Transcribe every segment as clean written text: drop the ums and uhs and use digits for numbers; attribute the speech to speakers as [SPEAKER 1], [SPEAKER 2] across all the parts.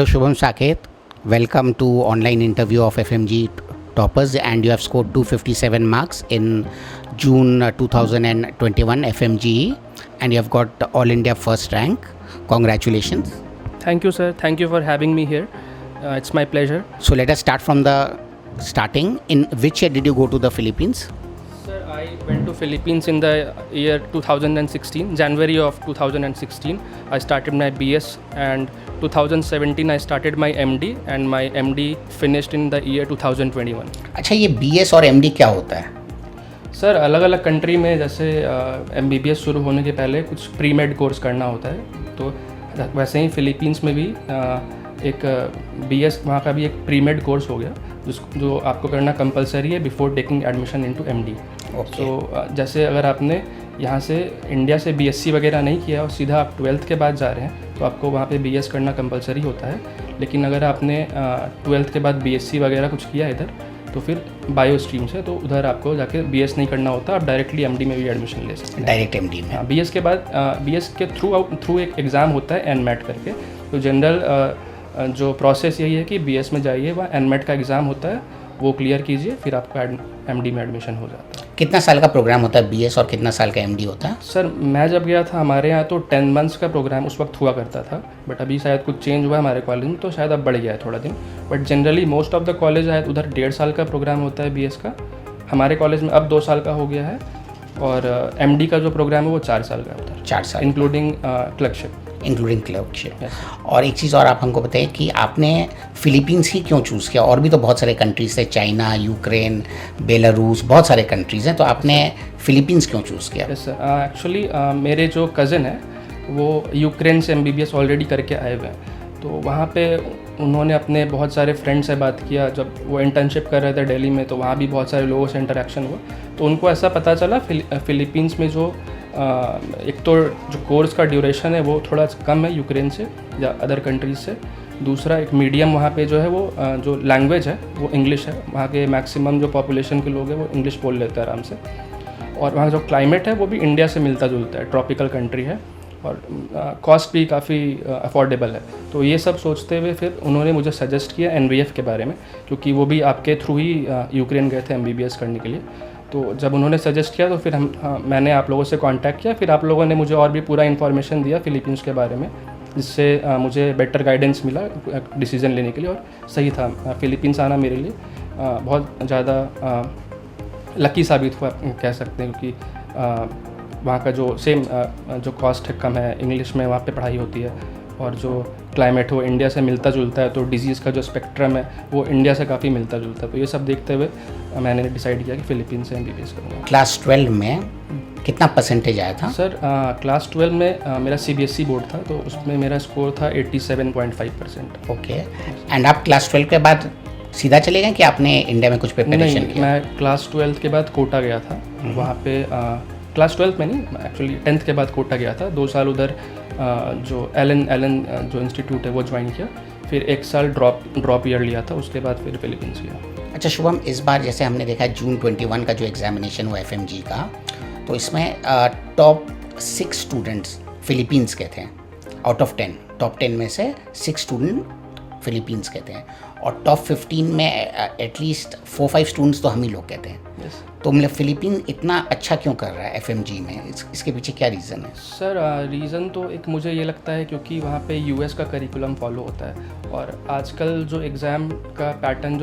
[SPEAKER 1] Hello Shubham Saket, welcome to online interview of FMG toppers, and you have scored 257 marks in June 2021 FMGE, and you have got All India first rank. Congratulations.
[SPEAKER 2] Thank you, sir. Thank you for having me here. It's my pleasure.
[SPEAKER 1] So let us start from the starting. In which year did you go to the Philippines?
[SPEAKER 2] Sir, I went to Philippines in the year 2016, January of 2016. I started my BS, and 2017 I started my MD, and my MD finished in the year 2021.
[SPEAKER 1] अच्छा, ये BS और MD क्या होता है?
[SPEAKER 2] Sir, अलग अलग country में जैसे MBBS शुरू होने के पहले कुछ प्री मेड कोर्स करना होता है, तो वैसे ही फिलीपींस में भी एक BS वहाँ का भी एक प्री मेड कोर्स हो गया जो आपको करना कंपलसरी है before taking admission into MD. तो जैसे अगर आपने यहाँ से इंडिया से BSc वगैरह नहीं किया और सीधा आप 12th के बाद जा रहे हैं तो आपको वहाँ पे BS करना कंपलसरी होता है. लेकिन अगर आपने 12th के बाद BSc वगैरह कुछ किया इधर तो फिर बायो स्ट्रीम से, तो उधर आपको जाके BS नहीं करना होता, आप डायरेक्टली MD में भी एडमिशन ले सकते हैं.
[SPEAKER 1] डायरेक्ट MD में.
[SPEAKER 2] BS के बाद BS के थ्रू एक एग्ज़ाम होता है NMAT करके. तो जनरल जो प्रोसेस यही है कि BS में जाइए, वहाँ NMAT का एग्ज़ाम होता है, वो क्लियर कीजिए, फिर आपका MD में एडमिशन हो जाता है.
[SPEAKER 1] कितना साल का प्रोग्राम होता है BS और कितना साल का MD होता है?
[SPEAKER 2] सर, मैं जब गया था हमारे यहाँ तो 10 मंथ्स का प्रोग्राम उस वक्त हुआ करता था, बट अभी शायद कुछ चेंज हुआ है हमारे कॉलेज में, तो शायद अब बढ़ गया है थोड़ा दिन. But generally most of the college है उधर 1.5 साल का प्रोग्राम होता है BS का. हमारे कॉलेज में अब 2 साल का हो गया है, और MD का जो प्रोग्राम है वो 4 साल का होता है.
[SPEAKER 1] 4 साल
[SPEAKER 2] इंक्लूडिंग क्लर्कशिप.
[SPEAKER 1] और एक चीज़ और आप हमको बताइए कि आपने फिलीपींस ही क्यों चूज़ किया? और भी तो बहुत सारे कंट्रीज थे, चाइना, यूक्रेन, बेलारूस, बहुत सारे कंट्रीज़ हैं, तो आपने फिलीपींस क्यों चूज़ किया?
[SPEAKER 2] यस सर, एक्चुअली मेरे जो कज़न है वो यूक्रेन से MBBS ऑलरेडी करके आए हुए हैं. तो वहाँ पे उन्होंने अपने बहुत सारे फ्रेंड से बात किया. जब वो इंटर्नशिप कर रहे थे दिल्ली में, तो वहाँ भी बहुत सारे लोगों से इंटरेक्शन हुआ, तो उनको ऐसा पता चला फिलीपींस में जो एक तो जो कोर्स का ड्यूरेशन है वो थोड़ा कम है यूक्रेन से या अदर कंट्रीज से. दूसरा, एक मीडियम वहाँ पे जो है वो जो लैंग्वेज है वो इंग्लिश है. वहाँ के मैक्सिमम जो पॉपुलेशन के लोग हैं वो इंग्लिश बोल लेते हैं आराम से. और वहाँ जो क्लाइमेट है वो भी इंडिया से मिलता जुलता है, ट्रॉपिकल कंट्री है, और कॉस्ट भी काफ़ी अफोर्डेबल है. तो ये सब सोचते हुए फिर उन्होंने मुझे सजेस्ट किया NVF के बारे में, क्योंकि वो भी आपके थ्रू ही यूक्रेन गए थे MBBS करने के लिए. तो जब उन्होंने सजेस्ट किया तो फिर मैंने आप लोगों से कांटेक्ट किया. फिर आप लोगों ने मुझे और भी पूरा इन्फॉर्मेशन दिया फिलीपींस के बारे में, जिससे मुझे बेटर गाइडेंस मिला डिसीज़न लेने के लिए, और सही था. फिलीपींस आना मेरे लिए बहुत ज़्यादा लकी साबित हुआ कह सकते हैं, क्योंकि वहाँ का जो जो कॉस्ट है कम है, इंग्लिश में वहाँ पे पढ़ाई होती है, और जो क्लाइमेट वो इंडिया से मिलता जुलता है, तो डिजीज़ का जो स्पेक्ट्रम है वो इंडिया से काफ़ी मिलता जुलता है. तो ये सब देखते हुए मैंने डिसाइड किया कि फिलीपींस से MBBS करूँगा.
[SPEAKER 1] क्लास 12 में कितना परसेंटेज आया था?
[SPEAKER 2] सर, क्लास 12 में मेरा CBSE बोर्ड था, तो उसमें मेरा स्कोर था 87.5%.
[SPEAKER 1] ओके. एंड आप क्लास 12 के बाद सीधा चले गए कि आपने इंडिया में कुछ प्रिपरेशन किया?
[SPEAKER 2] मैं क्लास 12 के बाद कोटा गया था. वहाँ पे क्लास 12 में नहीं, एक्चुअली 10th के बाद कोटा गया था. 2 साल उधर जो एलन जो इंस्टीट्यूट है वो ज्वाइन किया. फिर 1 साल ड्रॉप ईयर लिया था, उसके बाद फिर फिलीपींस गया.
[SPEAKER 1] अच्छा शुभम, इस बार जैसे हमने देखा जून 21 का जो एग्जामिनेशन हुआ FMG का, तो इसमें टॉप 6 स्टूडेंट्स फिलीपींस के थे आउट ऑफ 10. टॉप 10 में से 6 स्टूडेंट फिलीपींस के थे, और टॉप 15 में एटलीस्ट 4-5 स्टूडेंट्स तो हम ही लोग के थे. तो मतलब फिलीपीन इतना अच्छा क्यों कर रहा है FMG में? इसके पीछे क्या रीज़न है?
[SPEAKER 2] सर, रीज़न तो एक मुझे ये लगता है क्योंकि वहाँ पे US का करिकुलम फॉलो होता है, और आजकल जो एग्ज़ाम का पैटर्न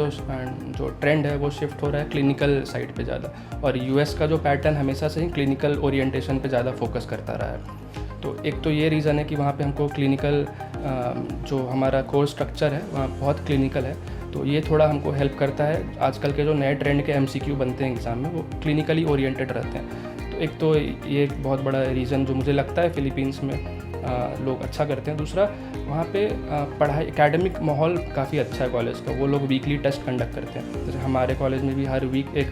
[SPEAKER 2] जो ट्रेंड है वो शिफ्ट हो रहा है क्लिनिकल साइड पे ज़्यादा, और US का जो पैटर्न हमेशा से ही क्लिनिकल ओरिएंटेशन पे ज़्यादा फोकस करता रहा है. तो एक तो ये रीज़न है कि वहाँ पे हमको क्लिनिकल जो हमारा कोर्स स्ट्रक्चर है वहाँ बहुत क्लिनिकल है, तो ये थोड़ा हमको हेल्प करता है. आजकल के जो नए ट्रेंड के MCQ बनते हैं एग्ज़ाम में वो क्लिनिकली ओरिएंटेड रहते हैं. तो एक तो ये एक बहुत बड़ा रीज़न जो मुझे लगता है फिलीपींस में लोग अच्छा करते हैं. दूसरा, वहाँ पे पढ़ाई एकेडमिक माहौल काफ़ी अच्छा है कॉलेज का. वो लोग वीकली टेस्ट कंडक्ट करते हैं. जैसे हमारे कॉलेज में भी हर वीक एक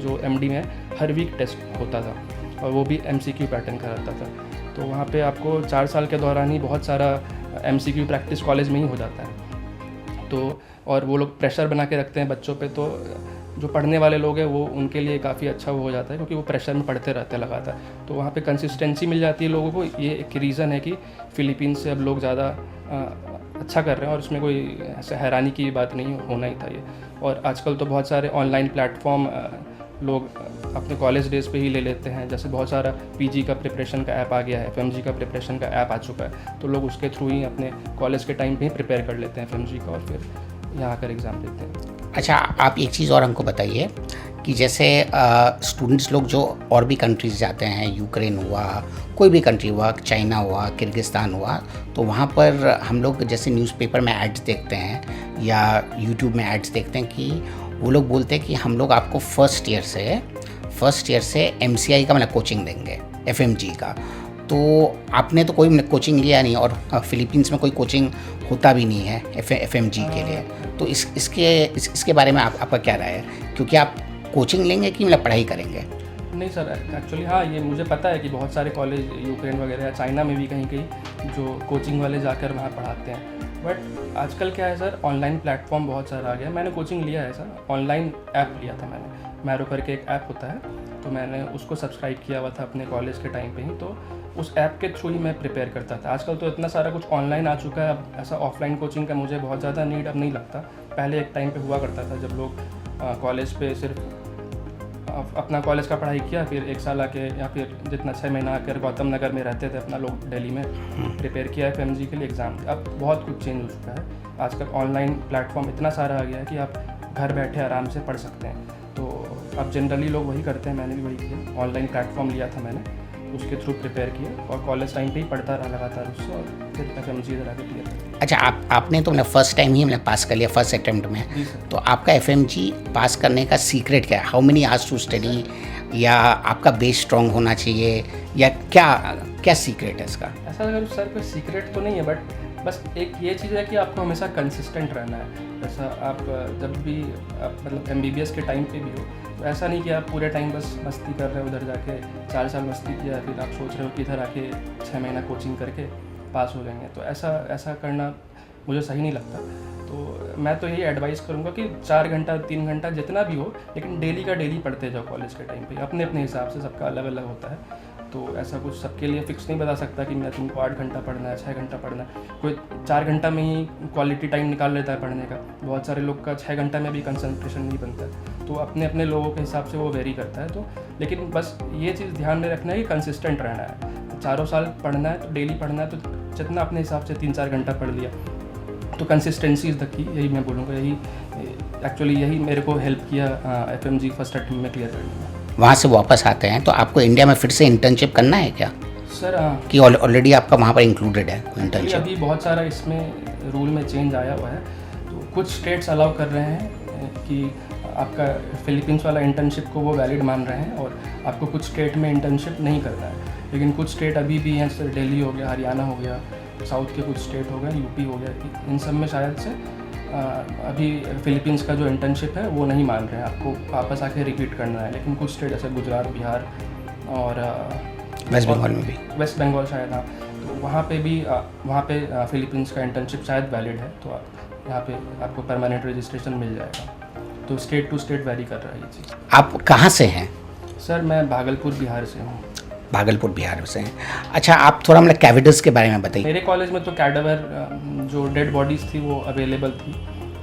[SPEAKER 2] जो MD में हर वीक टेस्ट होता था, और वो भी MCQ पैटर्न का रहता था. तो वहाँ पे आपको 4 साल के दौरान ही बहुत सारा MCQ प्रैक्टिस कॉलेज में ही हो जाता है. तो और वो लोग प्रेशर बना के रखते हैं बच्चों पे, तो जो पढ़ने वाले लोग हैं वो उनके लिए काफ़ी अच्छा वो हो जाता है, क्योंकि वो प्रेशर में पढ़ते रहते हैं लगातार, तो वहाँ पे कंसिस्टेंसी मिल जाती है लोगों को। ये एक रीज़न है कि फ़िलीपींस से अब लोग ज़्यादा अच्छा कर रहे हैं, और इसमें कोई ऐसे हैरानी की बात नहीं, होना ही था ये। और आजकल तो बहुत सारे ऑनलाइन प्लेटफॉर्म लोग अपने कॉलेज डेज़ पे ही ले लेते हैं, जैसे बहुत सारा पीजी का प्रिपरेशन का ऐप आ गया है, एफएमजी का प्रिपरेशन का ऐप आ चुका है, तो लोग उसके थ्रू ही अपने कॉलेज के टाइम पे ही प्रिपेयर कर लेते हैं एफएमजी का, और फिर यहाँ आकर एग्ज़ाम देते हैं।
[SPEAKER 1] अच्छा, आप एक चीज़ और हमको बताइए कि जैसे स्टूडेंट्स लोग जो और भी कंट्रीज़ जाते हैं, यूक्रेन हुआ, कोई भी कंट्री हुआ, चाइना हुआ, किर्गिस्तान हुआ, तो वहाँ पर हम लोग जैसे न्यूज़पेपर में एड्स देखते हैं या यूट्यूब में एड्स देखते हैं कि वो लोग बोलते हैं कि हम लोग आपको फर्स्ट ईयर से एमसीआई का मतलब कोचिंग देंगे, एफएमजी का। तो आपने तो कोई कोचिंग लिया नहीं, और फ़िलीपींस में कोई कोचिंग होता भी नहीं है एफएमजी के लिए, तो इसके बारे में आपका क्या राय है? क्योंकि आप कोचिंग लेंगे कि मतलब पढ़ाई करेंगे?
[SPEAKER 2] नहीं सर, एक्चुअली हाँ, ये मुझे पता है कि बहुत सारे कॉलेज यूक्रेन वगैरह या चाइना में भी कहीं कहीं जो कोचिंग वाले जाकर वहाँ पढ़ाते हैं, बट आजकल क्या है सर, ऑनलाइन प्लेटफॉर्म बहुत सारा आ गया। मैंने कोचिंग लिया है सर, ऑनलाइन ऐप लिया था मैंने, मैरो करके एक ऐप होता है, तो मैंने उसको सब्सक्राइब किया हुआ था अपने कॉलेज के टाइम पे ही, तो उस ऐप के थ्रू ही मैं प्रिपेयर करता था। आजकल तो इतना सारा कुछ ऑनलाइन आ चुका है, अब ऐसा ऑफलाइन कोचिंग का मुझे बहुत ज़्यादा नीड अब नहीं लगता। पहले एक टाइम पे हुआ करता था जब लोग कॉलेज पे सिर्फ अपना कॉलेज का पढ़ाई किया, फिर एक साल आके या फिर जितना 6 महीना आकर गौतम नगर में रहते थे अपना लोग दिल्ली में प्रिपेयर किया एफएमजी के लिए एग्ज़ाम। अब बहुत कुछ चेंज हो चुका है, आजकल ऑनलाइन प्लेटफॉर्म इतना सारा आ गया है कि आप घर बैठे आराम से पढ़ सकते हैं। तो अब जनरली लोग वही करते हैं, मैंने भी वही किया, ऑनलाइन प्लेटफॉर्म लिया था मैंने, उसके थ्रू प्रिपेयर किया और कॉलेज टाइम पे ही पढ़ता रहा लगातार उससे, और फिर एफएमजी इधर आके क्लियर किया।
[SPEAKER 1] अच्छा, आपने तो मतलब फर्स्ट टाइम ही मतलब पास कर लिया, फर्स्ट अटेम्प्ट में, तो आपका एफएमजी पास करने का सीक्रेट क्या है? How many hours to study, या आपका बेस स्ट्रॉन्ग होना चाहिए, या क्या सीक्रेट है इसका?
[SPEAKER 2] ऐसा अगर सर कोई सीक्रेट तो नहीं है, बट बस एक ये चीज़ है कि आपको हमेशा कंसिस्टेंट रहना है। जैसा आप जब भी मतलब एमबीबीएस के टाइम पे भी हो, तो ऐसा नहीं कि आप पूरे टाइम बस मस्ती कर रहे हो, उधर जाके 4 साल मस्ती किया, फिर आप सोच रहे हो कि इधर आके 6 महीना कोचिंग करके पास हो जाएंगे, तो ऐसा करना मुझे सही नहीं लगता। तो मैं तो यही एडवाइस करूँगा कि 4 घंटा 3 घंटा जितना भी हो, लेकिन डेली का डेली पढ़ते जाओ कॉलेज के टाइम पे, अपने अपने हिसाब से, सबका अलग अलग होता है, तो ऐसा कुछ सबके लिए फ़िक्स नहीं बता सकता कि मैं तुमको 8 घंटा पढ़ना है, 6 घंटा पढ़ना है। कोई 4 घंटा में ही क्वालिटी टाइम निकाल लेता है पढ़ने का, बहुत सारे लोग का 6 घंटा में भी कंसंट्रेशन नहीं बनता है, तो अपने अपने लोगों के हिसाब से वो वेरी करता है। तो लेकिन बस ये चीज़ ध्यान में रखना है कि कंसिस्टेंट रहना है, 4 साल पढ़ना है तो डेली पढ़ना है, तो जितना अपने हिसाब से 3-4 घंटा पढ़ लिया, तो कंसिस्टेंसी इज़ द की, यही मैं बोलूँगा। यही मेरे को हेल्प किया एफएमजी फर्स्ट अटेम्प्ट में क्लियर करने में।
[SPEAKER 1] वहाँ से वापस आते हैं तो आपको इंडिया में फिर से इंटर्नशिप करना है क्या
[SPEAKER 2] सर?
[SPEAKER 1] कि ऑलरेडी आपका वहाँ पर इंक्लूडेड है इंटर्नशिप?
[SPEAKER 2] अभी बहुत सारा इसमें रूल में चेंज आया हुआ है, तो कुछ स्टेट्स अलाउ कर रहे हैं कि आपका फिलीपींस वाला इंटर्नशिप को वो वैलिड मान रहे हैं, और आपको कुछ स्टेट में इंटर्नशिप नहीं करना है। लेकिन कुछ स्टेट अभी भी हैं, सर दिल्ली हो गया, हरियाणा हो गया, साउथ के कुछ स्टेट हो गए, यूपी हो गया, इन सब में शायद से अभी फिलीपींस का जो इंटर्नशिप है वो नहीं मान रहे हैं, आपको वापस आके रिपीट करना है। लेकिन कुछ स्टेट जैसे गुजरात, बिहार और
[SPEAKER 1] वेस्ट बंगाल में भी,
[SPEAKER 2] वेस्ट बंगाल शायद, हाँ, तो वहाँ पे फिलीपींस का इंटर्नशिप शायद वैलिड है, तो यहाँ पे आपको परमानेंट रजिस्ट्रेशन मिल जाएगा। तो स्टेट टू स्टेट वैरी कर रहा है ये चीज़।
[SPEAKER 1] आप कहाँ से हैं?
[SPEAKER 2] सर मैं भागलपुर बिहार से हूँ।
[SPEAKER 1] भागलपुर बिहार से हैं। अच्छा, आप थोड़ा मतलब कैविडर्स के बारे में बताइए।
[SPEAKER 2] मेरे कॉलेज में तो कैडावर जो डेड बॉडीज़ थी वो अवेलेबल थी,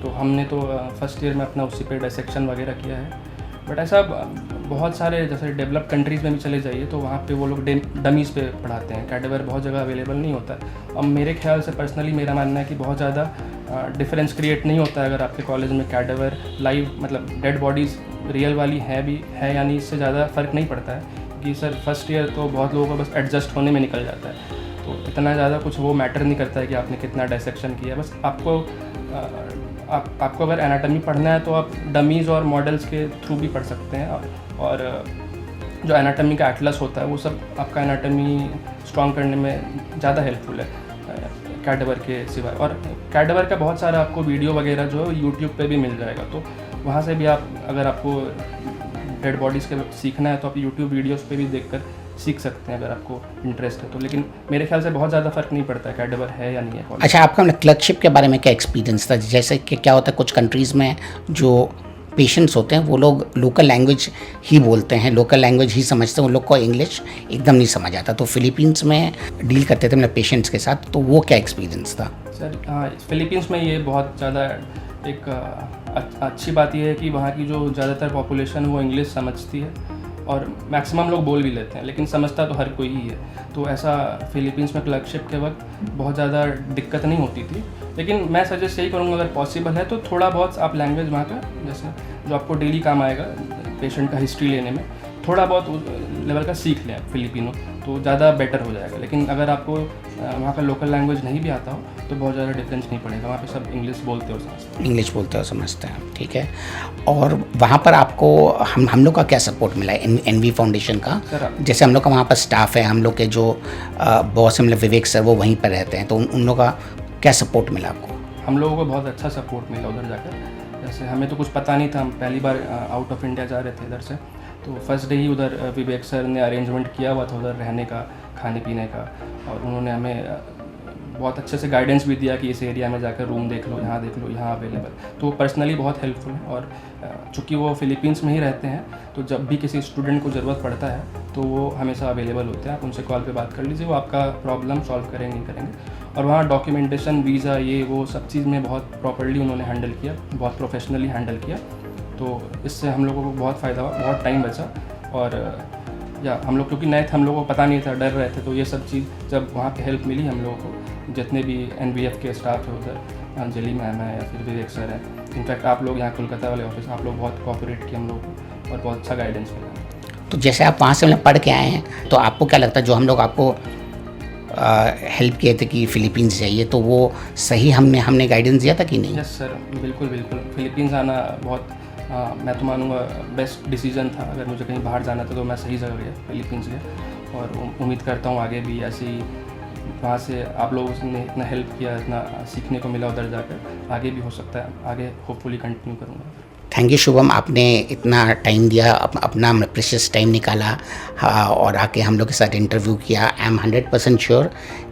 [SPEAKER 2] तो हमने तो फर्स्ट ईयर में अपना उसी पे डायसेक्शन वगैरह किया है। बट ऐसा बहुत सारे जैसे डेवलप कंट्रीज़ में भी चले जाइए तो वहाँ पे वो लोग डमीज़ पे पढ़ाते हैं, कैडावर बहुत जगह अवेलेबल नहीं होता है। अब मेरे ख्याल से पर्सनली मेरा मानना है कि बहुत ज़्यादा डिफरेंस क्रिएट नहीं होता है अगर आपके कॉलेज में कैडावर लाइव मतलब डेड बॉडीज़ रियल वाली है या नहीं, इससे ज़्यादा फ़र्क नहीं पड़ता है कि सर फर्स्ट ईयर तो बहुत लोगों का बस एडजस्ट होने में निकल जाता है, तो इतना ज़्यादा कुछ वो मैटर नहीं करता है कि आपने कितना डायसेक्शन किया। बस आपको अगर एनाटॉमी पढ़ना है तो आप डमीज़ और मॉडल्स के थ्रू भी पढ़ सकते हैं, और जो एनाटॉमी का एटलस होता है वो सब आपका एनाटॉमी स्ट्रॉन्ग करने में ज़्यादा हेल्पफुल है कैडावर के सिवाय। और कैडावर का बहुत सारा आपको वीडियो वगैरह जो है यूट्यूब पे भी मिल जाएगा, तो वहाँ से भी आप अगर आपको डेड बॉडीज़ के सीखना है तो आप यूट्यूब वीडियोस पे भी देखकर सीख सकते हैं अगर आपको इंटरेस्ट है तो। लेकिन मेरे ख्याल से बहुत ज़्यादा फ़र्क नहीं पड़ता है कैडावर है या नहीं है।
[SPEAKER 1] अच्छा, आपका मतलब क्लर्कशिप के बारे में क्या एक्सपीरियंस था? जैसे कि क्या होता है कुछ कंट्रीज़ में जो पेशेंट्स होते हैं वो लोग लोकल लैंग्वेज ही बोलते हैं, लोकल लैंग्वेज ही समझते हैं, उन लोग को इंग्लिश एकदम नहीं समझ आता। तो फिलीपींस में डील करते थे मतलब पेशेंट्स के साथ, तो वो क्या एक्सपीरियंस था?
[SPEAKER 2] सर हाँ, फिलीपींस में ये बहुत ज़्यादा एक अच्छी बात यह है कि वहाँ की जो ज़्यादातर पॉपुलेशन वो इंग्लिश समझती है और मैक्सिमम लोग बोल भी लेते हैं, लेकिन समझता तो हर कोई ही है। तो ऐसा फिलीपींस में क्लर्कशिप के वक्त बहुत ज़्यादा दिक्कत नहीं होती थी। लेकिन मैं सजेस्ट यही करूँगा, अगर पॉसिबल है तो थोड़ा बहुत आप लैंग्वेज वहाँ का, जैसे जो आपको डेली काम आएगा पेशेंट का हिस्ट्री लेने में, थोड़ा बहुत लेवल का सीख लें फिलिपिनो, तो ज़्यादा बेटर हो जाएगा। लेकिन अगर आपको वहाँ का लोकल लैंग्वेज नहीं भी आता हो तो बहुत ज़्यादा डिफरेंस नहीं पड़ेगा, वहाँ पे सब इंग्लिश बोलते हो समझते हैं।
[SPEAKER 1] इंग्लिश बोलते हो समझते हैं, ठीक है। और वहाँ पर आपको हम लोग का क्या सपोर्ट मिला है एनवी फाउंडेशन का? जैसे हम लोग का वहाँ पर स्टाफ है, हम लोग के जो बॉस है मतलब विवेक सर, वो वहीं पर रहते हैं, तो उन लोग का क्या सपोर्ट मिला आपको?
[SPEAKER 2] हम लोगों को बहुत अच्छा सपोर्ट मिला उधर जाकर। जैसे हमें तो कुछ पता नहीं था, हम पहली बार आउट ऑफ इंडिया जा रहे थे इधर से, तो फर्स्ट डे ही उधर विवेक सर ने अरेंजमेंट किया हुआ था उधर रहने का, खाने पीने का, और उन्होंने हमें बहुत अच्छे से गाइडेंस भी दिया कि इस एरिया में जाकर रूम देख लो, यहाँ अवेलेबल। तो वो पर्सनली बहुत हेल्पफुल है। और चूँकि वो फिलीपींस में ही रहते हैं, तो जब भी किसी स्टूडेंट को ज़रूरत पड़ता है तो वो हमेशा अवेलेबल होते हैं। आप उनसे कॉल पे बात कर लीजिए, वो आपका प्रॉब्लम सॉल्व करेंगे ही करेंगे। और वहाँ डॉक्यूमेंटेशन, वीज़ा, ये वो सब चीज़ में बहुत प्रॉपर्ली उन्होंने हैंडल किया, बहुत प्रोफेशनली हैंडल किया। तो इससे हम लोगों को बहुत फ़ायदा हुआ, बहुत टाइम बचा। और या हम लोग क्योंकि नए थे, हम लोगों को पता नहीं था, डर रहे थे, तो ये सब चीज़ जब वहाँ पे हेल्प मिली हम लोगों को, जितने भी एनवीएफ के स्टाफ है उधर, अंजलि मैम है या फिर विवेक सर है, इनफैक्ट आप लोग यहाँ कोलकाता वाले ऑफिस, आप लोग बहुत कोऑपरेट किए हम लोग को और बहुत अच्छा गाइडेंस मिला।
[SPEAKER 1] तो जैसे आप वहाँ से मतलब पढ़ के आए हैं, तो आपको क्या लगता है जो हम लोग आपको हेल्प किए थे कि फ़िलीपींस जाइए, तो वो सही हमने गाइडेंस दिया था कि नहीं?
[SPEAKER 2] यस सर, बिल्कुल बिल्कुल। फ़िलीपींस आना बहुत मैं तो मानूँगा बेस्ट डिसीजन था। अगर मुझे कहीं बाहर जाना था तो मैं सही जगह गया, फ़िलीपींस गया। और उम्मीद करता हूँ आगे भी ऐसे ही वहाँ से आप लोगों ने इतना हेल्प किया, इतना सीखने को मिला उधर जाकर, आगे भी हो सकता है, आगे होपफुली कंटिन्यू करूँगा।
[SPEAKER 1] थैंक यू शुभम, आपने इतना टाइम दिया, अपना प्रेशियस टाइम निकाला और आके हम लोग के साथ इंटरव्यू किया। आई एम 100% श्योर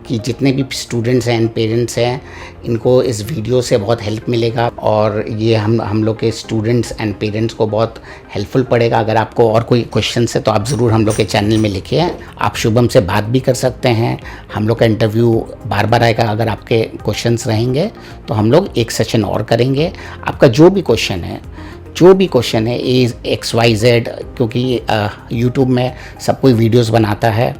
[SPEAKER 1] कि जितने भी स्टूडेंट्स हैं एंड पेरेंट्स हैं, इनको इस वीडियो से बहुत हेल्प मिलेगा और ये हम लोग के स्टूडेंट्स एंड पेरेंट्स को बहुत हेल्पफुल पड़ेगा। अगर आपको और कोई क्वेश्चन है तो आप ज़रूर हम लोग के चैनल में लिखिए। आप शुभम से बात भी कर सकते हैं, हम लोग का इंटरव्यू बार बार आएगा। अगर आपके क्वेश्चंस रहेंगे तो हम लोग एक सेशन और करेंगे। आपका जो भी क्वेश्चन है XYZ, क्योंकि यूट्यूब में सब कोई वीडियोस बनाता है,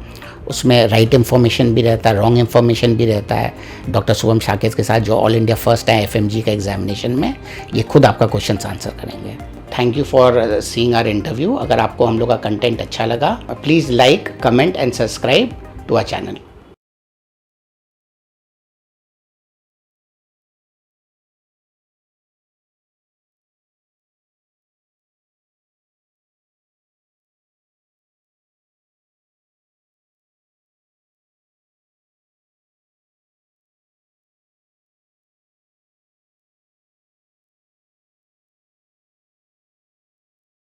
[SPEAKER 1] उसमें राइट इन्फॉर्मेशन भी रहता है, रॉन्ग इन्फॉर्मेशन भी रहता है। डॉक्टर शुभम साकेत के साथ जो ऑल इंडिया फर्स्ट है FMG का एग्जामिनेशन में, ये खुद आपका क्वेश्चन आंसर करेंगे। Thank you for seeing our interview. अगर आपको हम लोग का कंटेंट अच्छा लगा, please like, comment and subscribe to our channel.